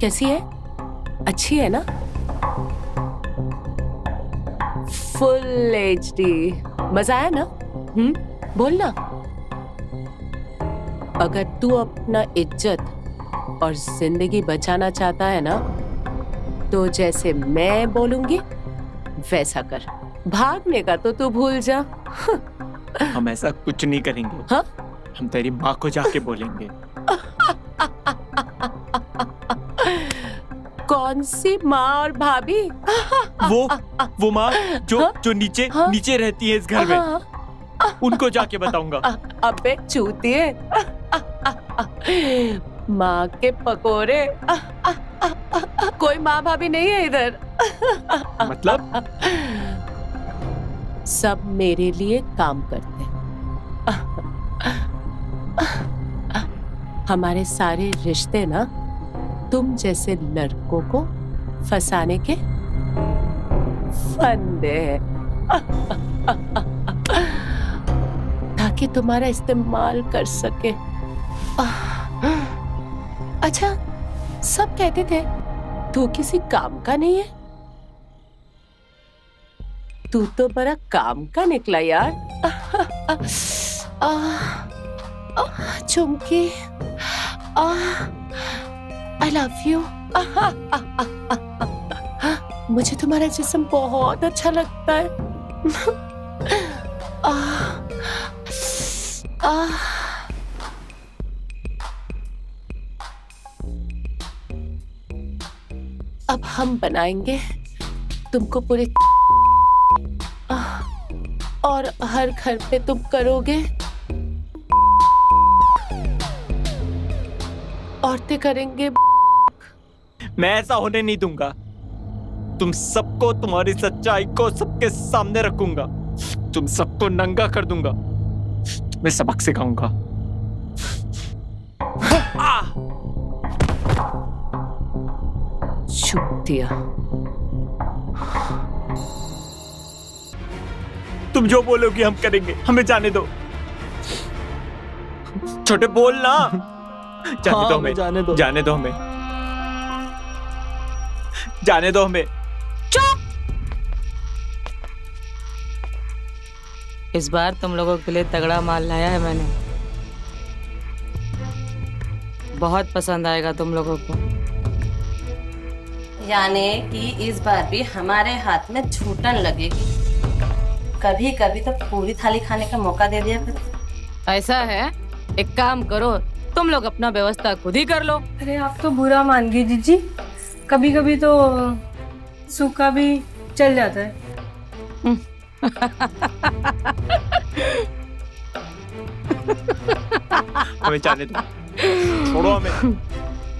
कैसी है? अच्छी है ना? Full HD। मजा आया ना? बोल ना। अगर तू अपना इज्जत और जिंदगी बचाना चाहता है ना, तो जैसे मैं बोलूंगी वैसा कर। भागने का तो तू भूल जा। हम ऐसा कुछ नहीं करेंगे। हाँ? हम तेरी माँ को जाके बोलेंगे। कौन सी माँ और भाभी? वो माँ जो नीचे रहती है इस घर में, उनको जाके बताऊंगा। अबे चूतिए, माँ के पकोड़े। कोई माँ भाभी नहीं है इधर। मतलब? सब मेरे लिए काम करते। हमारे सारे रिश्ते ना तुम जैसे लड़कों को फंसाने के फंदे हैं, ताकि तुम्हारा इस्तेमाल कर सके। अच्छा, सब कहते थे तू किसी काम का नहीं है। तू तो बड़ा काम का निकला यार। Chumki, I love you। मुझे तुम्हारा जिस्म बहुत अच्छा लगता है। अब हम बनाएंगे तुमको पूरे, और हर घर पे तुम करोगे, औरतें करेंगे। मैं ऐसा होने नहीं दूंगा। तुम सबको, तुम्हारी सच्चाई को सबके सामने रखूंगा। तुम सबको नंगा कर दूंगा। मैं सबक सिखाऊंगा। चूतिया। तुम जो बोलोगी हम करेंगे। हमें जाने दो। छोटे बोल ना। जाने दो हमें। जाने दो हमें। जाने दो हमें। चुप! इस बार तुम लोगों के लिए तगड़ा माल लाया है मैंने। बहुत पसंद आएगा तुम लोगों को। यानी कि इस बार भी हमारे हाथ में छूटन लगेगी। कभी कभी तो पूरी थाली खाने का मौका दे दिया कर। ऐसा है, एक काम करो, तुम लोग अपना व्यवस्था खुद ही कर लो। अरे आप तो बुरा मान गई जीजी। कभी कभी तो सूखा भी चल जाता है। हमें जाने दो। छोड़ो हमें।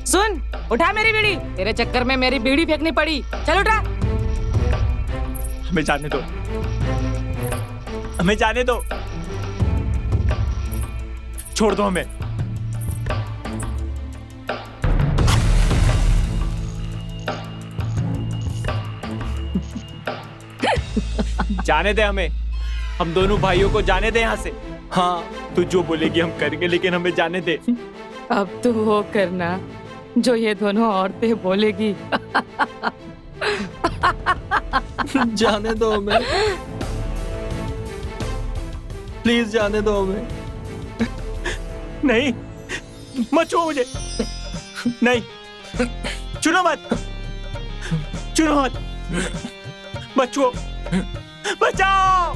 सुन, उठा मेरी बीड़ी। तेरे चक्कर में मेरी बीड़ी फेंकनी पड़ी। चल उठा। हमें जाने दो। हमें जाने दो। छोड़ दो हमें। जाने दे हमें। हम दोनों भाइयों को जाने दे यहाँ से। हाँ, तू जो बोलेगी हम करेंगे, लेकिन हमें जाने दे। अब तू वो करना जो ये दोनों औरतें बोलेगी। जाने दो हमें, प्लीज जाने दो हमें। नहीं, मत छुओ मुझे। नहीं, छूना मत। छूना मत। मत छुओ। बचाओ!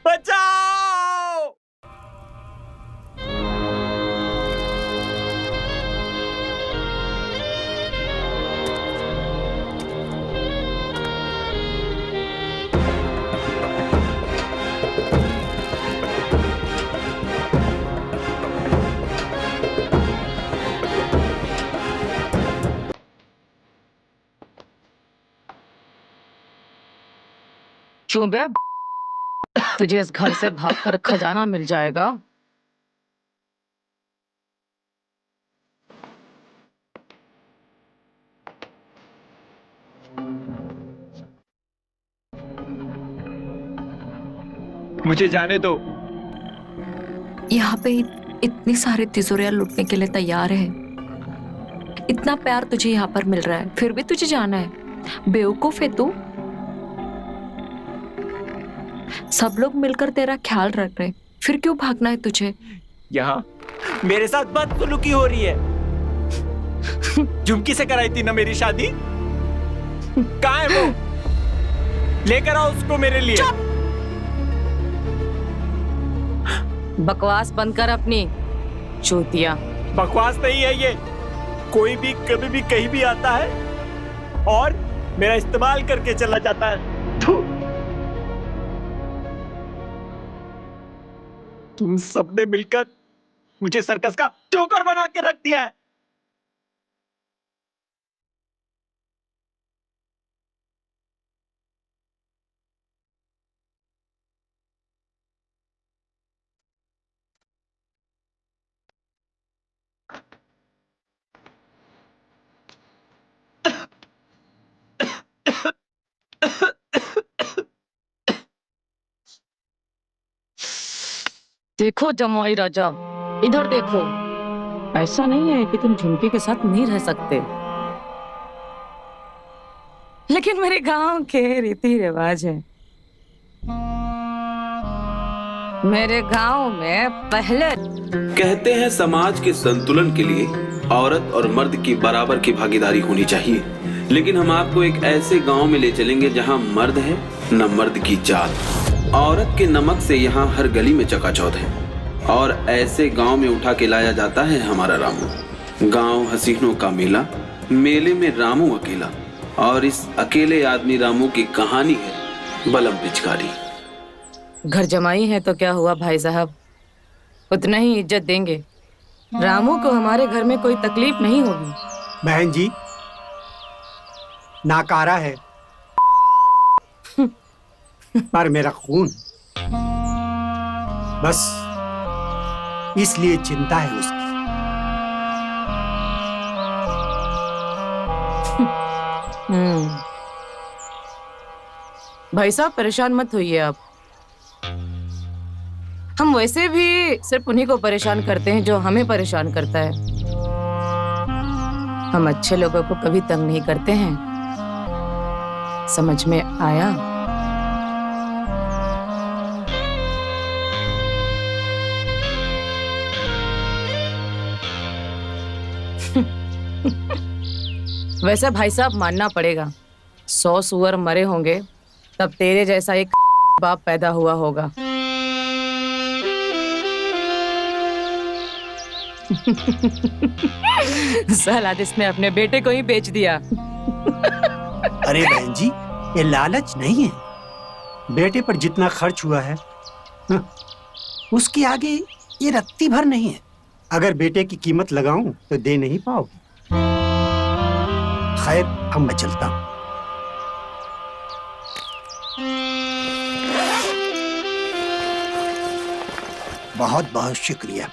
बचाओ! क्यों बे? तुझे इस घर से भागकर खजाना मिल जाएगा। मुझे जाने दो। यहाँ पे इतनी सारी तिजोरियां लूटने के लिए तैयार है। इतना प्यार तुझे यहाँ पर मिल रहा है, फिर भी तुझे जाना है। बेवकूफ है तू। सब लोग मिलकर तेरा ख्याल रख रहे, फिर क्यों भागना है तुझे? यहाँ मेरे साथ बदसलूकी हो रही है। झुमकी से कराई थी ना मेरी शादी, कहाँ है वो? लेकर आओ उसको मेरे लिए। बकवास बंद कर अपनी, चूतिया। बकवास नहीं है ये। कोई भी कभी भी कहीं भी आता है और मेरा इस्तेमाल करके चला जाता है। तुम सबने मिलकर मुझे सर्कस का जोकर बना के रख दिया है। देखो जमाई राजा, इधर देखो। ऐसा नहीं है कि तुम झुमकी के साथ नहीं रह सकते, लेकिन मेरे गांव के रीति रिवाज है। मेरे गांव में पहले कहते हैं समाज के संतुलन के लिए औरत और मर्द की बराबर की भागीदारी होनी चाहिए, लेकिन हम आपको एक ऐसे गांव में ले चलेंगे जहां मर्द है न मर्द की जात। औरत के नमक से यहाँ हर गली में चकाचौंध है और ऐसे गांव में उठा के लाया जाता है हमारा रामू। गांव हसीनों का मेला, मेले में रामू अकेला, और इस अकेले आदमी रामू की कहानी है बलम पिचकारी। घर जमाई है तो क्या हुआ भाई साहब, उतना ही इज्जत देंगे। रामू को हमारे घर में कोई तकलीफ नहीं होगी। बहन जी, नाकारा है पर मेरा खून, बस इसलिए चिंता है उसकी। भाई साहब परेशान मत होइए आप। हम वैसे भी सिर्फ उन्हीं को परेशान करते हैं जो हमें परेशान करता है। हम अच्छे लोगों को कभी तंग नहीं करते हैं, समझ में आया? वैसे भाई साहब मानना पड़ेगा, 100 सुअर मरे होंगे तब तेरे जैसा एक बाप पैदा हुआ होगा। साला जिसने अपने बेटे को ही बेच दिया। अरे बहन जी, ये लालच नहीं है। बेटे पर जितना खर्च हुआ है उसके आगे ये रत्ती भर नहीं है। अगर बेटे की कीमत लगाऊं तो दे नहीं पाओगे। खैर, अब मैं चलता हूं। बहुत बहुत शुक्रिया।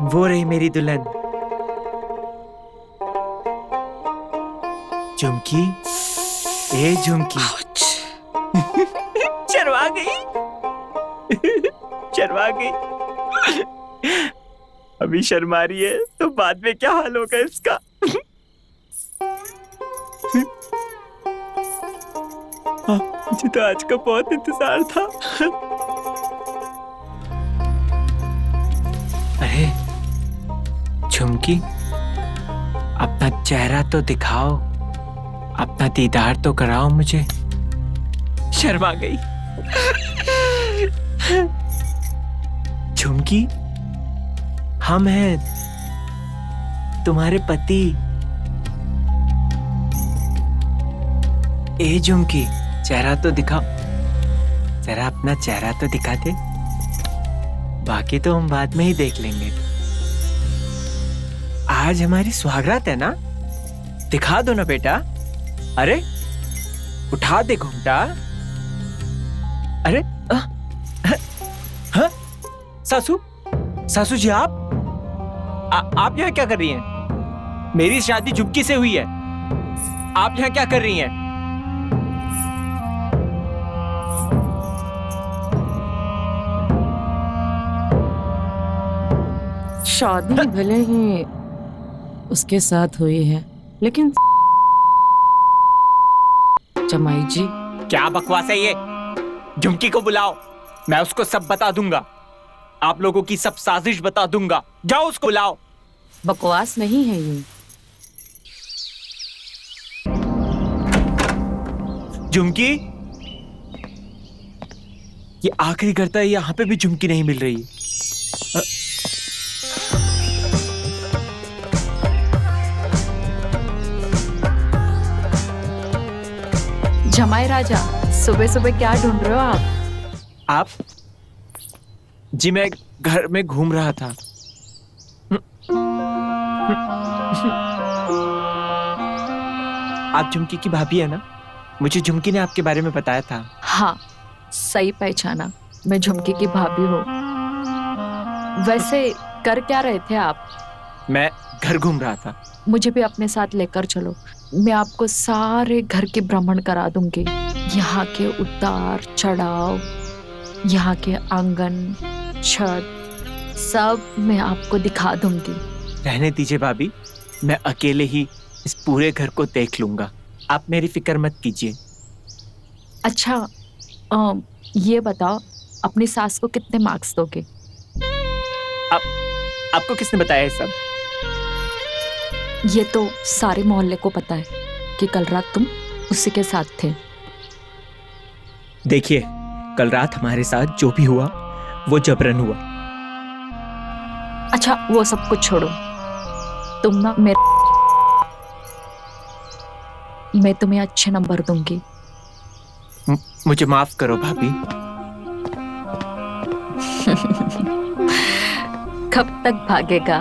वो रही मेरी दुल्हन झुमकी। ए झुमकी, शर्मा गई। शर्मा गई। अभी शर्मा रही है तो बाद में क्या हाल होगा इसका। मुझे तो आज का बहुत इंतजार था। अरे झुमकी, अपना चेहरा तो दिखाओ, अपना दीदार तो कराओ मुझे। शर्मा गई। झुमकी, हम हैं तुम्हारे पति। ए झुमकी, चेहरा तो दिखाओ, जरा अपना चेहरा तो दिखा दे। बाकी तो हम बाद में ही देख लेंगे। आज हमारी सुहागरात है ना, दिखा दो ना बेटा। अरे उठा दे घूमटा। अरे हाँ? सासू, सासू जी आप यहाँ क्या कर रही हैं? मेरी शादी झुमकी से हुई है, आप यहाँ क्या कर रही हैं? शादी भले ही उसके साथ हुई है, लेकिन जमाई जी। क्या बकवास है ये? झुमकी को बुलाओ, मैं उसको सब बता दूंगा। आप लोगों की सब साजिश बता दूंगा। जाओ उसको बुलाओ। बकवास नहीं है ये। झुमकी, ये आखिरी करता है, यहाँ पे भी झुमकी नहीं मिल रही। जमाई राजा, सुबह सुबह क्या ढूंढ रहे हो आप? जी मैं घर में घूम रहा था। आप झुमकी की भाभी है ना? मुझे झुमकी ने आपके बारे में बताया था। हाँ, सही पहचाना, मैं झुमकी की भाभी हूँ। वैसे कर क्या रहे थे आप? मैं घर घूम रहा था। मुझे भी अपने साथ लेकर चलो, मैं आपको सारे घर के भ्रमण करा दूंगी। यहाँ के उतार चढ़ाव, यहाँ के आंगन, छत, सब मैं आपको दिखा दूंगी। रहने दीजिए भाभी, मैं अकेले ही इस पूरे घर को देख लूंगा। आप मेरी फिक्र मत कीजिए। अच्छा, ये बताओ, अपनी सास को कितने मार्क्स दोगे? आपको किसने बताया ये सब? ये तो सारे मोहल्ले को पता है कि कल रात तुम उसी के साथ थे। देखिए, कल रात हमारे साथ जो भी हुआ वो जबरन हुआ। अच्छा, वो सब कुछ छोड़ो, तुम ना मैं तुम्हें अच्छे नंबर दूंगी। मुझे माफ करो भाभी। कब तक भागेगा?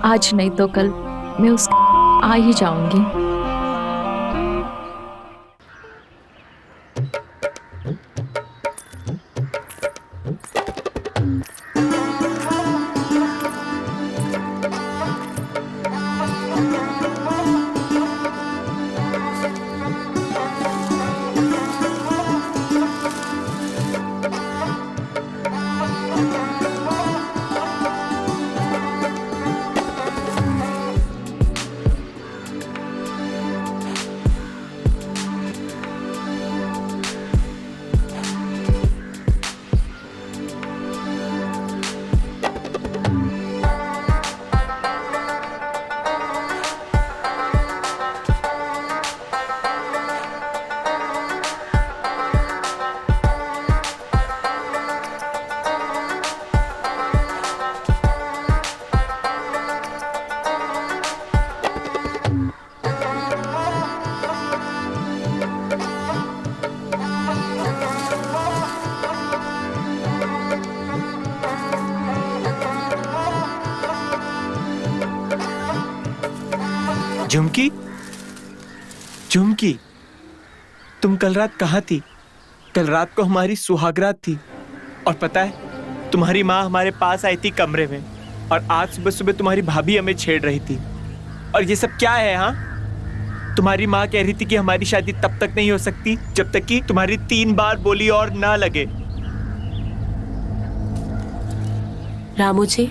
आज नहीं तो कल मैं उस आ ही जाऊंगी। झुमकी, झुमकी, तुम कल रात कहाँ थी? कल रात को हमारी सुहागरात थी, और पता है, तुम्हारी माँ हमारे पास आई थी कमरे में, और आज सुबह सुबह तुम्हारी भाभी हमें छेड़ रही थी। और ये सब क्या है? हाँ, तुम्हारी माँ कह रही थी कि हमारी शादी तब तक नहीं हो सकती जब तक कि तुम्हारी 3 बार बोली और ना लगे। रामू जी,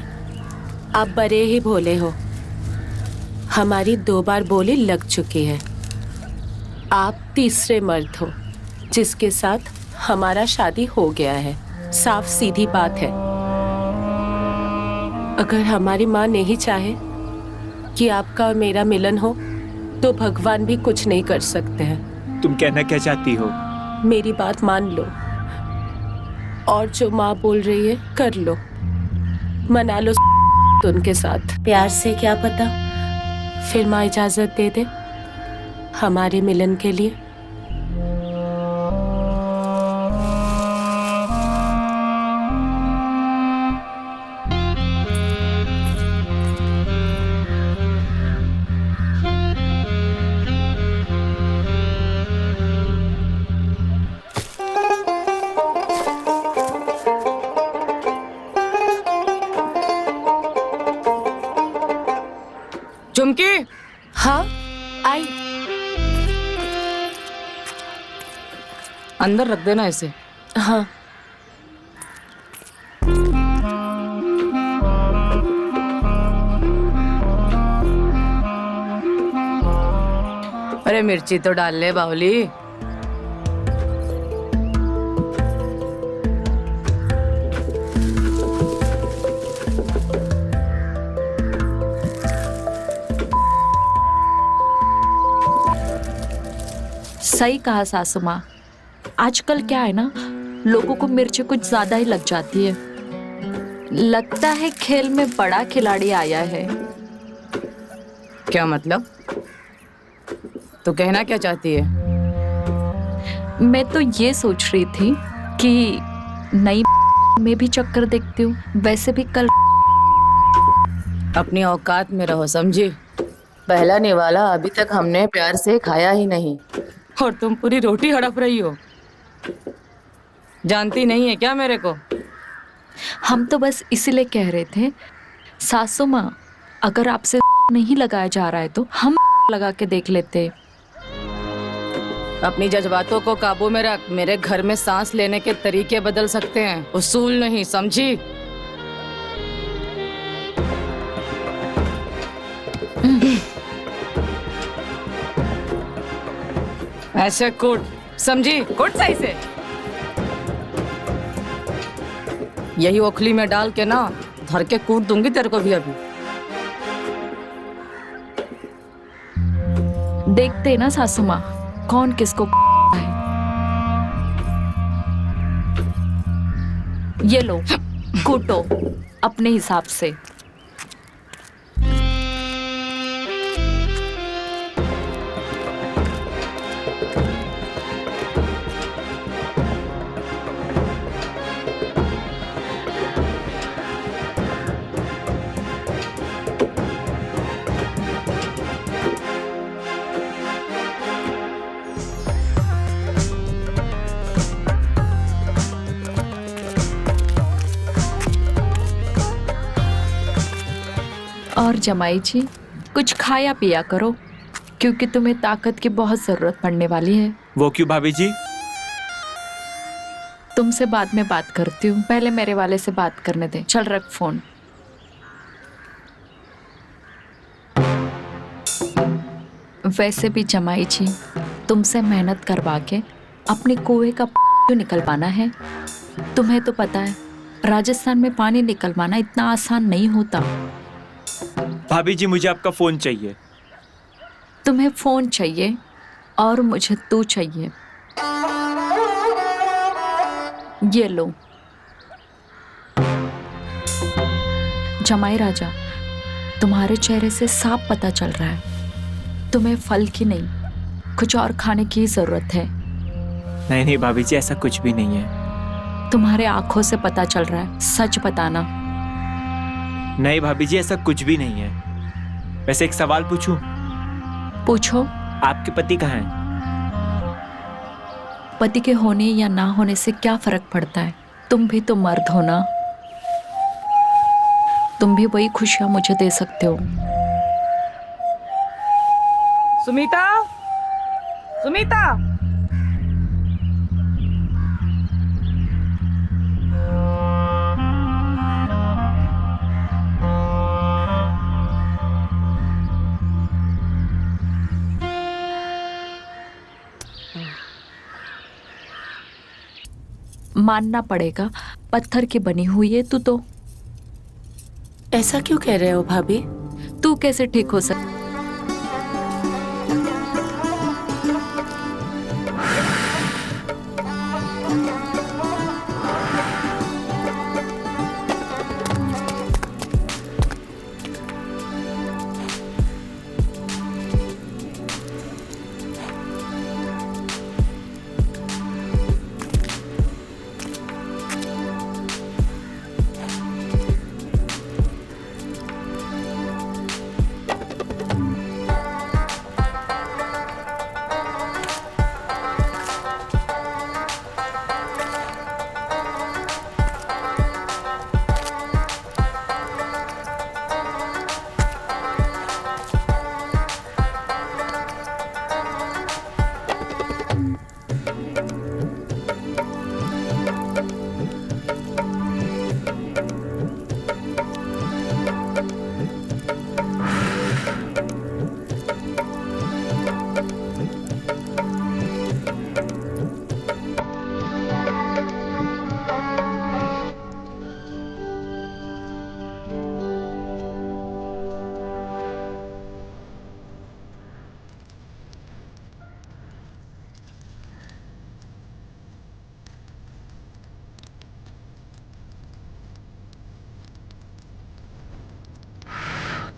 आप बड़े ही भोले हो। हमारी 2 बार बोली लग चुकी है। आप तीसरे मर्द हो जिसके साथ हमारा शादी हो गया है। साफ सीधी बात है। अगर हमारी माँ नहीं चाहे कि आपका और मेरा मिलन हो तो भगवान भी कुछ नहीं कर सकते हैं। तुम कहना क्या चाहती हो? मेरी बात मान लो, और जो माँ बोल रही है कर लो, मना लो उनके साथ। प्यार से क्या पता फिर माँ इजाजत दे दे हमारे मिलन के लिए। चुमकी, हाँ आई। अंदर रख देना इसे। हाँ अरे मिर्ची तो डाल ले बाहुली। सही कहा सासू माँ। आजकल क्या है ना, लोगों को मिर्ची कुछ ज्यादा ही लग जाती है। लगता है खेल में बड़ा खिलाड़ी आया है। क्या मतलब? तो कहना क्या चाहती है? मैं तो ये सोच रही थी कि नई में भी चक्कर देखती हूँ। वैसे भी कल अपनी औकात में रहो, समझी? पहला निवाला अभी तक हमने प्यार से खाया ही नहीं, और तुम पूरी रोटी हड़प रही हो। जानती नहीं है क्या मेरे को? हम तो बस इसीलिए कह रहे थे सासू माँ, अगर आपसे नहीं लगाया जा रहा है तो हम लगा के देख लेते। अपनी जज्बातों को काबू में रख। मेरे घर में सांस लेने के तरीके बदल सकते हैं, उसूल नहीं, समझी? ऐसे कूट, समझी? कूट सही से। यही ओखली में डाल के ना धर के कूट दूंगी तेरे को भी अभी। देखते ना सासू माँ, कौन किसको है। ये लो, कूटो अपने हिसाब से। और जमाई जी, कुछ खाया पिया करो, क्योंकि तुम्हें ताकत की बहुत जरूरत पड़ने वाली है। वो क्यों भाभी जी? तुमसे बाद में बात करती हूँ, पहले मेरे वाले से बात करने दे। चल रख फोन। वैसे भी जमाई जी, तुमसे मेहनत करवा के अपने कुएं का क्यों निकलवाना है? तुम्हें तो पता है राजस्थान में पानी निकलवाना इतना आसान नहीं होता। भाभी जी, मुझे आपका फोन चाहिए। तुम्हें फोन चाहिए और मुझे तू चाहिए। ये लो। जमाई राजा, तुम्हारे चेहरे से साफ पता चल रहा है तुम्हें फल की नहीं, कुछ और खाने की जरूरत है। नहीं नहीं भाभी जी, ऐसा कुछ भी नहीं है। तुम्हारे आंखों से पता चल रहा है, सच बताना। नहीं भाभी जी, ऐसा कुछ भी नहीं है। वैसे एक सवाल पूछूं? पूछो। आपके पति कहाँ हैं? पति के होने या ना होने से क्या फर्क पड़ता है? तुम भी तो मर्द हो ना, तुम भी वही खुशियां मुझे दे सकते हो। सुमीता, सुमीता, मानना पड़ेगा, पत्थर की बनी हुई है तू तो। ऐसा क्यों कह रहे हो भाभी? तू कैसे ठीक हो सकती?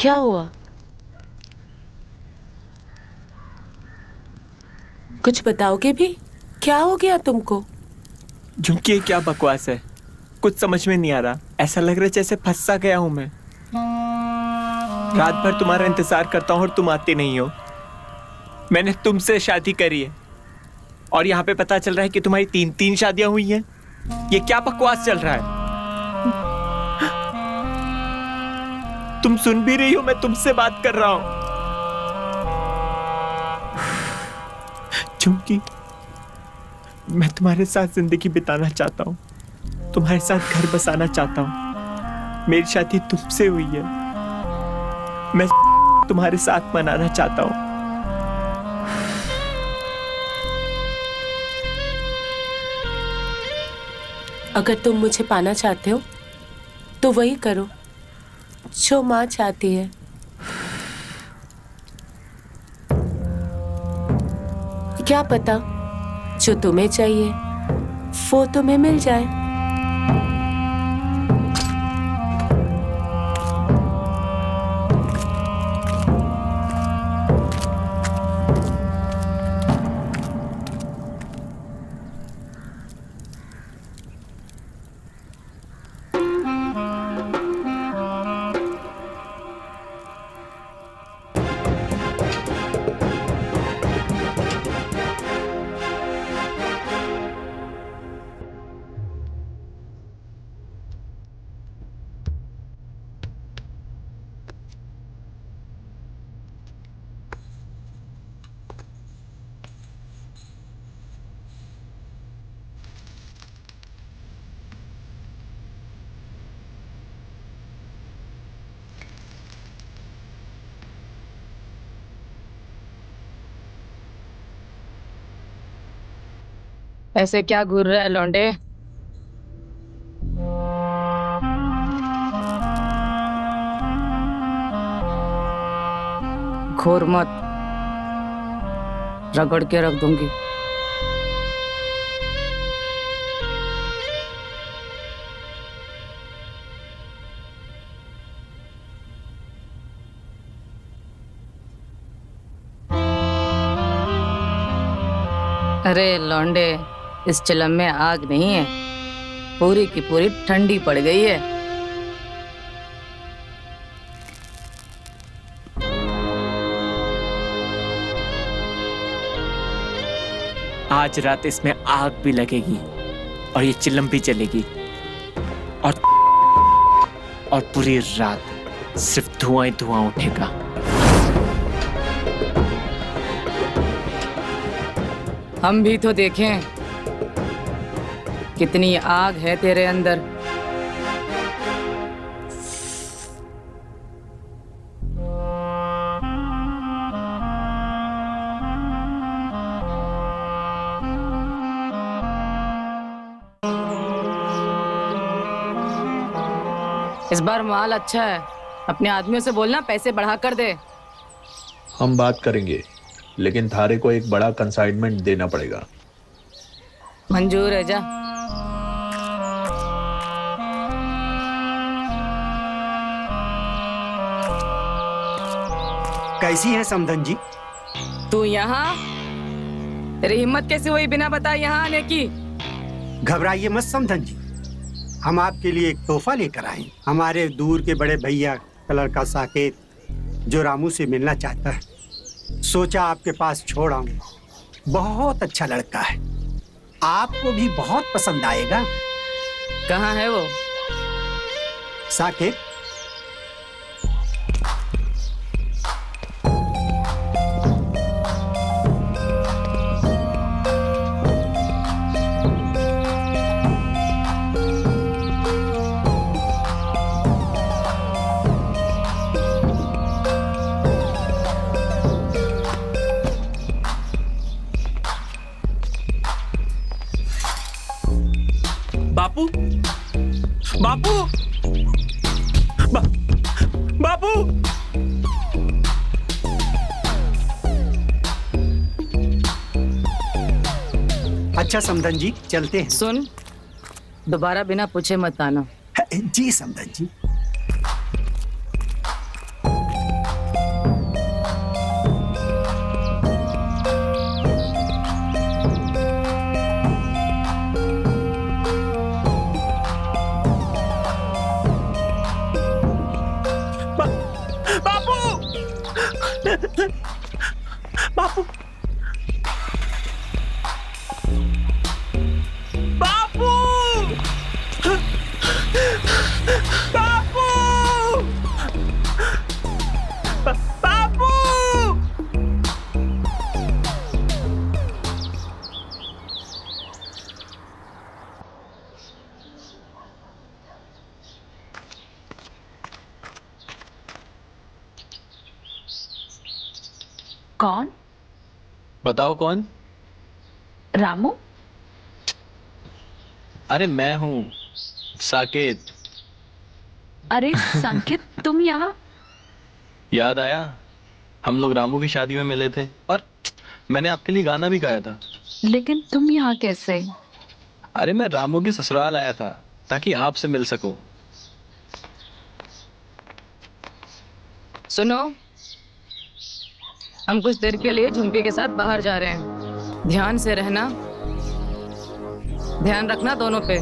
क्या हुआ? कुछ बताओगे भी? क्या हो गया तुमको? झुमकी, ये क्या बकवास है? कुछ समझ में नहीं आ रहा। ऐसा लग रहा है जैसे फंस सा गया हूं मैं। रात भर तुम्हारा इंतजार करता हूं और तुम आते नहीं हो। मैंने तुमसे शादी करी है और यहाँ पे पता चल रहा है कि तुम्हारी 3 शादियां हुई हैं। ये क्या बकवास चल रहा है? तुम सुन भी रही हो, मैं तुमसे बात कर रहा हूं। झुमकी, मैं तुम्हारे साथ जिंदगी बिताना चाहता हूं, तुम्हारे साथ घर बसाना चाहता हूं। मेरी शादी तुमसे हुई है, मैं तुम्हारे साथ मनाना चाहता हूं। अगर तुम मुझे पाना चाहते हो तो वही करो जो माँ चाहती है। क्या पता जो तुम्हें चाहिए वो तुम्हें मिल जाए। ऐसे क्या घूर रहा है लौंडे? घोर मत, रगड़ के रख दूंगी। अरे लौंडे, इस चिलम में आग नहीं है, पूरी की पूरी ठंडी पड़ गई है। आज रात इसमें आग भी लगेगी और ये चिलम भी चलेगी और पूरी रात सिर्फ धुआं ही धुआं उठेगा। हम भी तो देखें कितनी आग है तेरे अंदर। इस बार माल अच्छा है, अपने आदमियों से बोलना पैसे बढ़ा कर दे। हम बात करेंगे, लेकिन थारे को एक बड़ा कंसाइनमेंट देना पड़ेगा। मंजूर है, जा। कैसी है समधन जी? तू यहाँ? तेरी हिम्मत कैसे हुई बिना बताए यहाँ आने की? घबराइए मत समधन जी, हम आपके लिए एक तोहफा लेकर आए। हमारे दूर के बड़े भैया का लड़का साकेत जो रामू से मिलना चाहता है, सोचा आपके पास छोड़ आऊं। बहुत अच्छा लड़का है, आपको भी बहुत पसंद आएगा। कहाँ है वो? साकेत, बापू, बापू, बापू। अच्छा समधन जी, चलते हैं। सुन, दोबारा बिना पूछे मत आना। जी समधन जी। बापू बापू बापू बापू कौन? बताओ कौन? रामू? अरे मैं हूँ साकेत। अरे संकेत, तुम यहाँ? याद आया, हम लोग रामू की शादी में मिले थे और मैंने आपके लिए गाना भी गाया था। लेकिन तुम यहाँ कैसे? अरे मैं रामू के ससुराल आया था ताकि आपसे मिल सकूं। सुनो, हम कुछ देर के लिए झुमके के साथ बाहर जा रहे हैं। ध्यान से रहना, ध्यान रखना दोनों पे।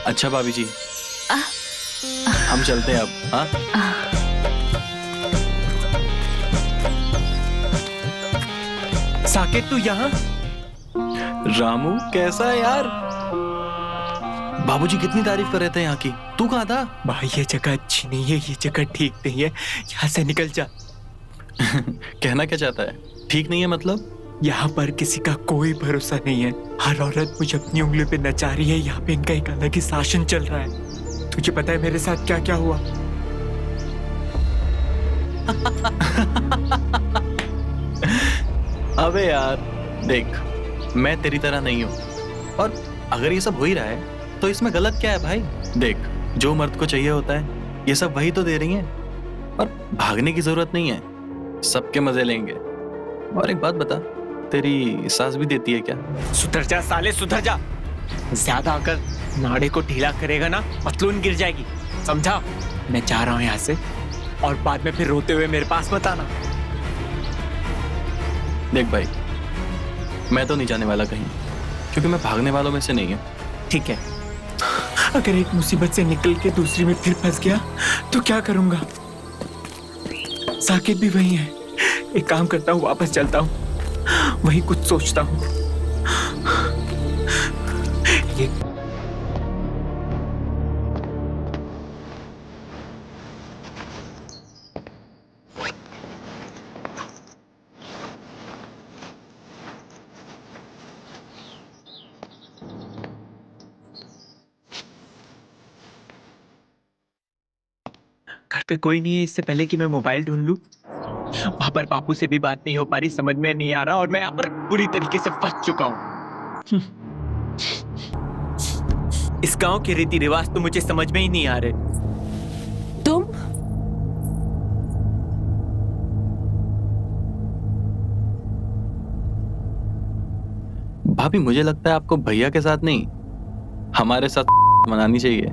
अच्छा भाभी जी, हम चलते हैं अब। हाँ, साकेत तू यहाँ? रामू कैसा है यार? बाबूजी कितनी तारीफ कर रहे थे यहाँ की। तू कहाँ था? भाई ये जगह अच्छी नहीं है, ये जगह ठीक नहीं है, यहाँ से निकल जा। कहना क्या चाहता है? ठीक नहीं है मतलब? यहाँ पर किसी का कोई भरोसा नहीं है। हर औरत मुझे अपनी उंगली पे नचा रही है। यहाँ पे इनका एक अलग ही शासन चल रहा है। तुझे पता है मेरे साथ क्या क्या हुआ? अबे यार देख, मैं तेरी तरह नहीं हूँ, और अगर ये सब हो ही रहा है तो इसमें गलत क्या है भाई? देख, जो मर्द को चाहिए होता है ये सब वही तो दे रही हैं, और भागने की जरूरत नहीं है, सबके मजे लेंगे। और एक बात बता, तेरी सास भी देती है क्या? सुधर जा साले, सुधर जा। ज्यादा अगर नाड़े को ढीला करेगा ना, पतलून गिर जाएगी, समझा? मैं जा रहा हूँ यहाँ से, और बाद में फिर रोते हुए मेरे पास मत आना। देख भाई, मैं तो नहीं जाने वाला कहीं, क्योंकि मैं भागने वालों में से नहीं हूँ। ठीक है, अगर एक मुसीबत से निकल के दूसरी में फिर फंस गया तो क्या करूंगा? साकिब भी वही है। एक काम करता हूँ, वापस चलता हूँ, वही कुछ सोचता हूँ। ये घर पे कोई नहीं है, इससे पहले कि मैं मोबाइल ढूंढ लूं। वहां पर बापू से भी बात नहीं हो पा रही, समझ में नहीं आ रहा, और मैं यहाँ पर बुरी तरीके से फंस चुका हूँ। इस गांव के रीति रिवाज तो मुझे समझ में ही नहीं आ रहे। तुम? भाभी मुझे लगता है आपको भैया के साथ नहीं, हमारे साथ मनानी चाहिए।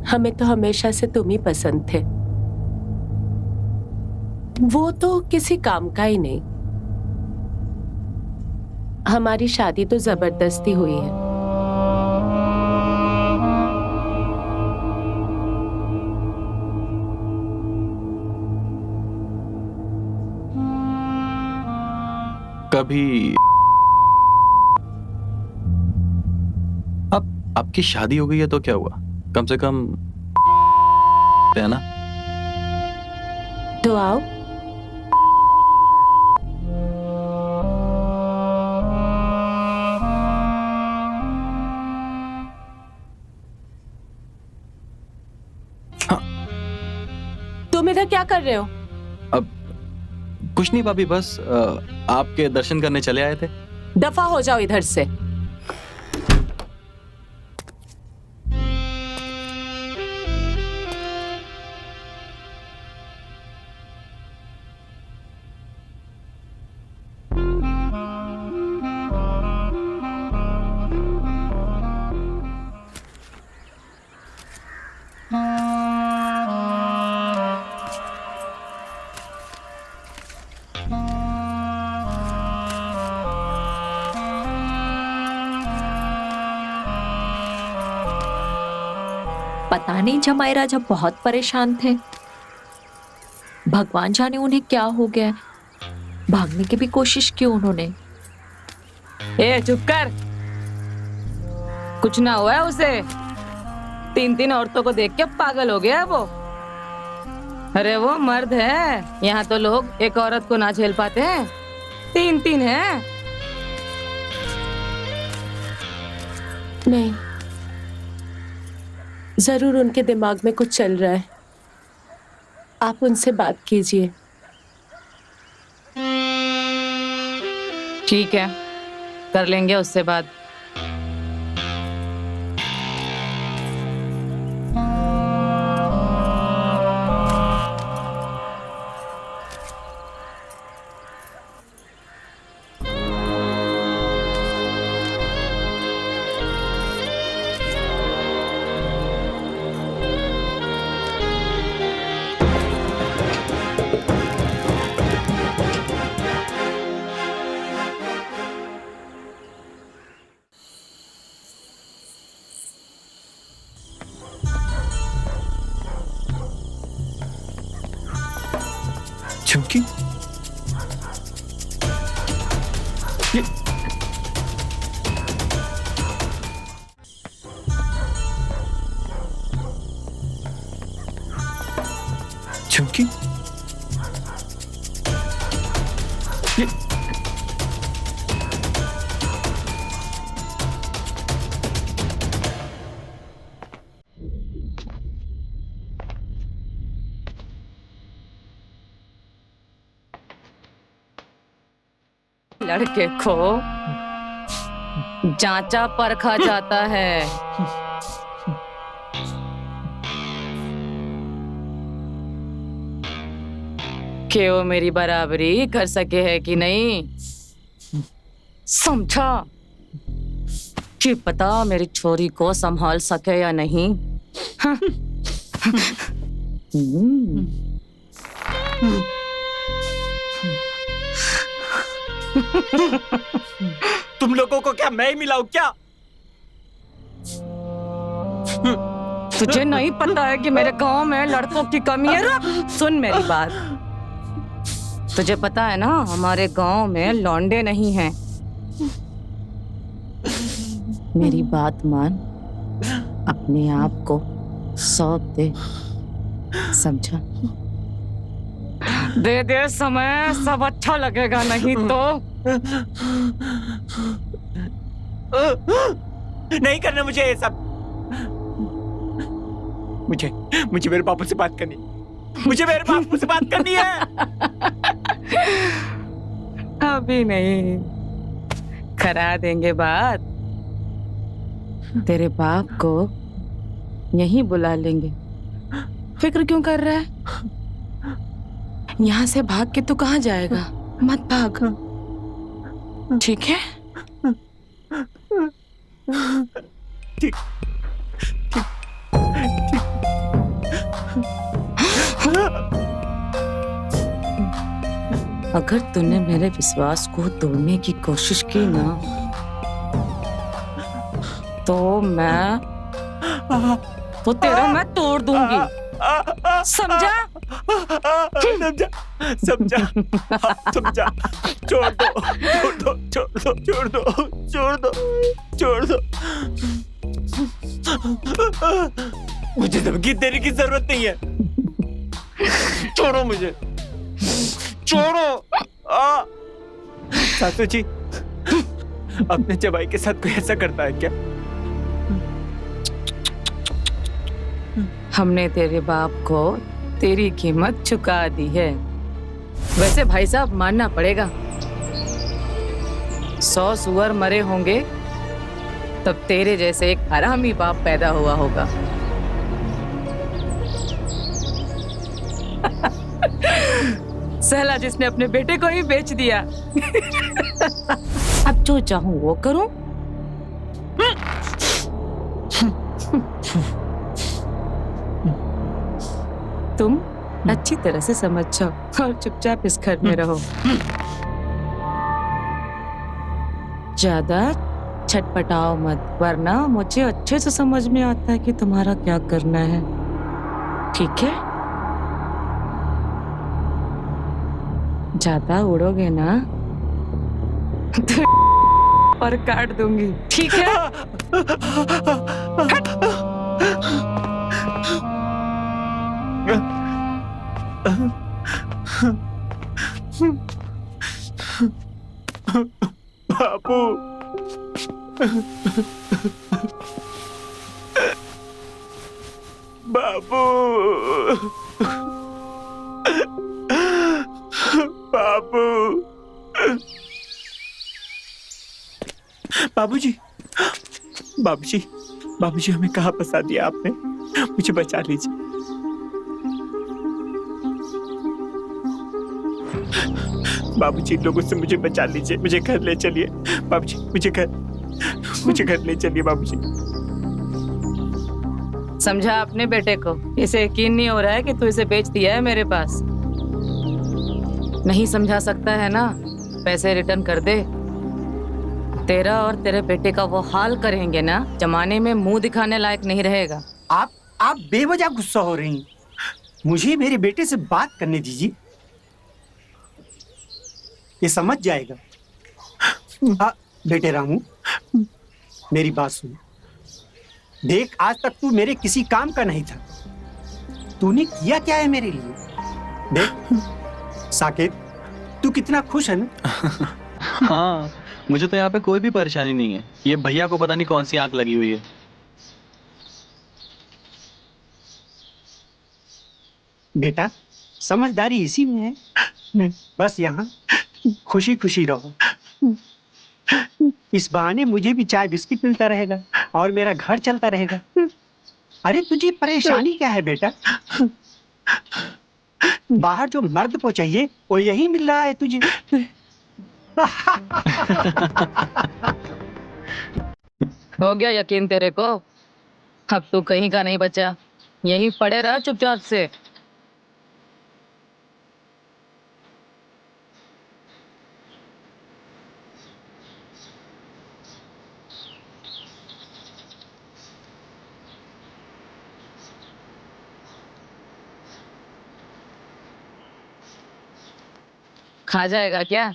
हमें तो हमेशा से तुम ही पसंद थे। वो तो किसी काम का ही नहीं। हमारी शादी तो जबरदस्ती हुई है। कभी अब आपकी शादी हो गई है तो क्या हुआ, कम से कम है ना? तो आओ। तुम इधर क्या कर रहे हो? अब कुछ नहीं भाभी, बस आपके दर्शन करने चले आए थे। दफा हो जाओ इधर से। पता नहीं जमाई राजा बहुत परेशान थे। भगवान जाने उन्हें क्या हो गया। भागने की भी कोशिश की उन्होंने। ए चुप कर, कुछ ना हुआ है उसे। 3 औरतों को देख के पागल हो गया है वो। अरे वो मर्द है, यहाँ तो लोग एक औरत को ना झेल पाते हैं, 3 है। नहीं, जरूर उनके दिमाग में कुछ चल रहा है। आप उनसे बात कीजिए। ठीक है, कर लेंगे उससे बात। चुमकी, ये चुमकी, ये लड़के को जांचा परखा जाता है। कि वो मेरी बराबरी कर सके है कि नहीं, समझा? कि पता मेरी छोरी को संभाल सके या नहीं। हाँ। तुम लोगों को क्या मैं ही मिलाऊं क्या? तुझे नहीं पता है कि मेरे गांव में लड़कों की कमी है? रुक, सुन मेरी बात। तुझे पता है ना, हमारे गांव में लौंडे नहीं हैं। मेरी बात मान, अपने आप को सौंप दे, समझा? दे दे समय, सब अच्छा लगेगा, नहीं तो नहीं करना मुझे ये सब। मुझे मेरे बापू से बात करनी। मुझे मेरे बापू से बात करनी है। अभी नहीं, करा देंगे बात। तेरे बाप को यहीं बुला लेंगे। फिक्र क्यों कर रहा है? यहाँ से भाग के तू कहाँ जाएगा? मत भाग, ठीक है? ठीक। अगर तूने मेरे विश्वास को तोड़ने की कोशिश की ना, तो तेरा मैं तोड़ दूंगी, समझा? समझा। छोड़ दो। मुझे धमकी देने की जरूरत नहीं है। छोड़ो मुझे, छोड़ो। सासू जी, अपने जवाई के साथ कोई ऐसा करता है क्या? हमने तेरे बाप को तेरी कीमत चुका दी है। वैसे भाई साहब, मानना पड़ेगा, 100 सुअर मरे होंगे तब तेरे जैसे एक हरामी बाप पैदा हुआ होगा। सहला जिसने अपने बेटे को ही बेच दिया। अब जो चाहूं वो करूं। तुम अच्छी तरह से समझ जाओ और चुपचाप इस घर में रहो। ज्यादा छटपटाओ मत, वरना मुझे अच्छे से समझ में आता है कि तुम्हारा क्या करना है। ठीक है? ज्यादा उड़ोगे ना तो पर काट दूंगी, ठीक है? बाबू, बाबू, बाबू, बाबूजी, बाबूजी, बाबूजी, हमें कहाँ फंसा दिया आपने? मुझे बचा लीजिए। बाबूजी, लोगों से मुझे बचा लीजिए, मुझे घर ले चलिए। बाबूजी, मुझे घर ले चलिए बाबूजी। समझा अपने बेटे को? इसे यकीन नहीं हो रहा है कि तू इसे बेच दिया है मेरे पास। नहीं समझा सकता है ना? पैसे रिटर्न कर दे। तेरा और तेरे बेटे का वो हाल करेंगे ना, जमाने में मुंह दिखाने लायक नहीं रहेगा। आप बेवजह गुस्सा हो रही हैं। मुझे मेरे बेटे से बात करने दीजिए, ये समझ जाएगा। बेटे रामू, मेरी बात सुन। देख, आज तक तू मेरे किसी काम का नहीं था। तूने किया क्या है मेरे लिए? देख साकेत, तू कितना खुश है ना? हाँ, मुझे तो यहाँ पे कोई भी परेशानी नहीं है। ये भैया को पता नहीं कौन सी आंख लगी हुई है। बेटा, समझदारी इसी में है। बस यहाँ खुशी खुशी रहो। इस बहाने मुझे भी चाय बिस्किट मिलता रहेगा और मेरा घर चलता रहेगा। अरे तुझे परेशानी क्या है बेटा? बाहर जो मर्द को चाहिए वो यही मिल रहा है तुझे। हो गया यकीन तेरे को? अब तू कहीं का नहीं बचा, यहीं पड़े रहा चुपचाप से। खा जाएगा क्या?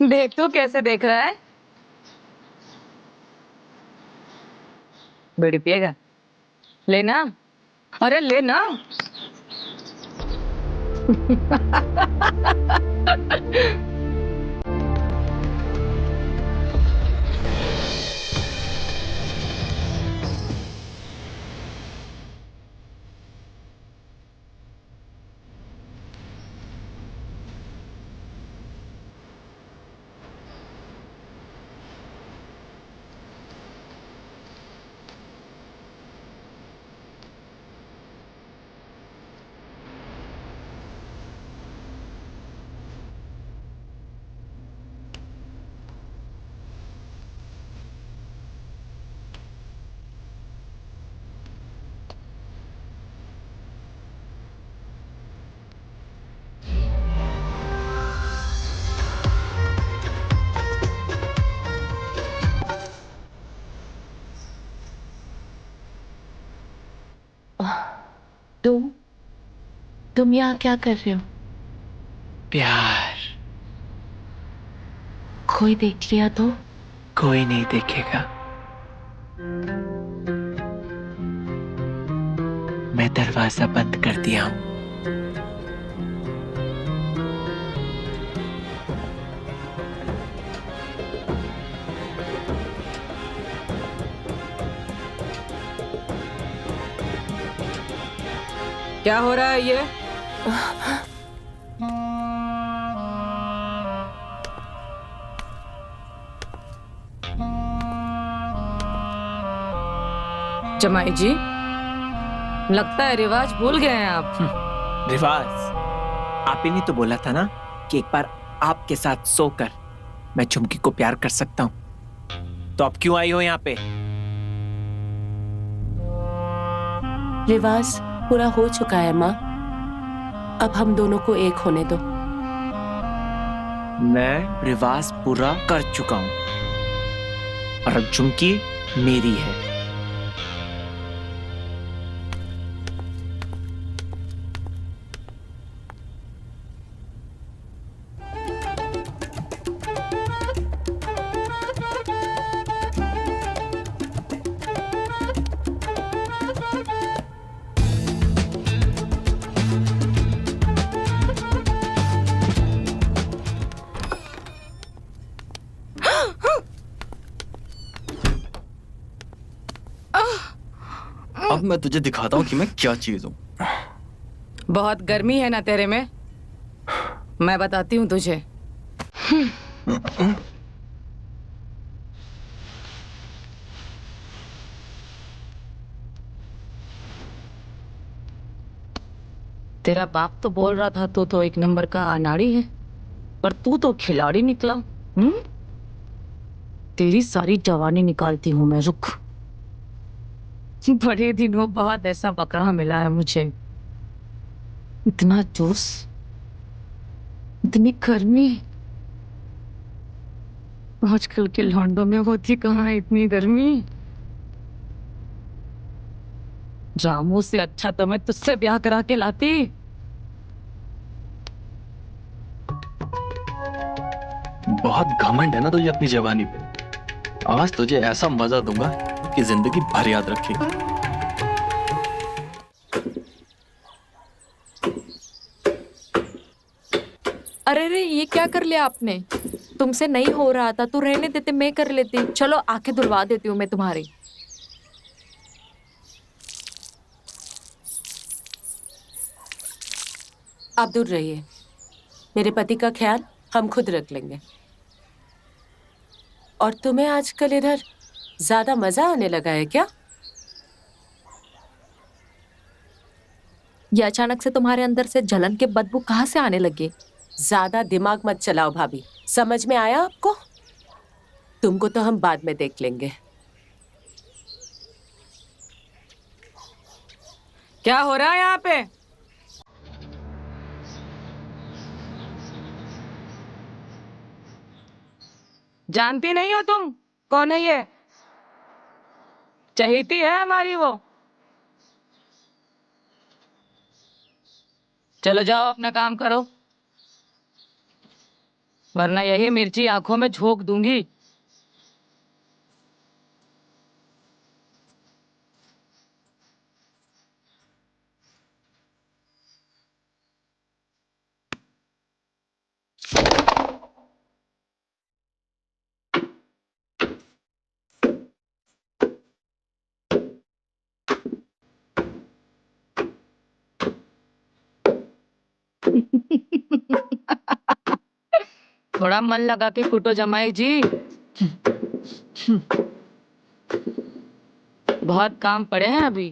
देख तो कैसे देख रहा है। बीड़ी पिएगा? लेना, अरे लेना। तुम यहाँ क्या कर रहे हो? प्यार। कोई देख लिया तो? कोई नहीं देखेगा। मैं दरवाजा बंद कर दिया हूँ। क्या हो रहा है ये? जमाई जी, लगता है रिवाज भूल गए हैं आप। रिवाज? आप ही ने तो बोला था ना कि एक बार आपके साथ सोकर मैं चुमकी को प्यार कर सकता हूँ। तो अब क्यों आई हो यहाँ पे? रिवाज पूरा हो चुका है माँ, अब हम दोनों को एक होने दो। मैं रिवाज पूरा कर चुका हूँ। और अब झुमकी मेरी है। अब मैं तुझे दिखाता हूँ कि मैं क्या चीज हूँ। बहुत गर्मी है ना तेरे में, मैं बताती हूँ तुझे। तेरा बाप तो बोल रहा था तू तो एक नंबर का अनाड़ी है, पर तू तो खिलाड़ी निकला। तेरी सारी जवानी निकालती हूँ मैं, रुक। बड़े दिनों बाद ऐसा बकरा मिला है मुझे। इतना जोश, इतनी गर्मी। आजकल के लौंडों में होती कहाँ है इतनी गर्मी। रामू से अच्छा तो मैं तुझसे ब्याह करा के लाती। बहुत घमंड है ना तुझे अपनी जवानी पे। आज तुझे ऐसा मजा दूंगा कि जिंदगी भर याद रखेगी। अरे रे, ये क्या कर लिया आपने? तुमसे नहीं हो रहा था तो रहने देते, मैं कर लेती। चलो आंखें धुलवा देती हूँ मैं तुम्हारी। आप दूर रहिए, मेरे पति का ख्याल हम खुद रख लेंगे। और तुम्हें आजकल इधर ज्यादा मजा आने लगा है क्या? ये अचानक से तुम्हारे अंदर से जलन के बदबू कहाँ से आने लगे? ज्यादा दिमाग मत चलाओ भाभी, समझ में आया आपको? तुमको तो हम बाद में देख लेंगे। क्या हो रहा है यहाँ पे? जानती नहीं हो तुम कौन है ये? चहेती है हमारी वो। चलो जाओ अपना काम करो, वरना यही मिर्ची आंखों में झोंक दूंगी। थोड़ा मन लगा के कुटो जमाई जी, बहुत काम पड़े हैं अभी।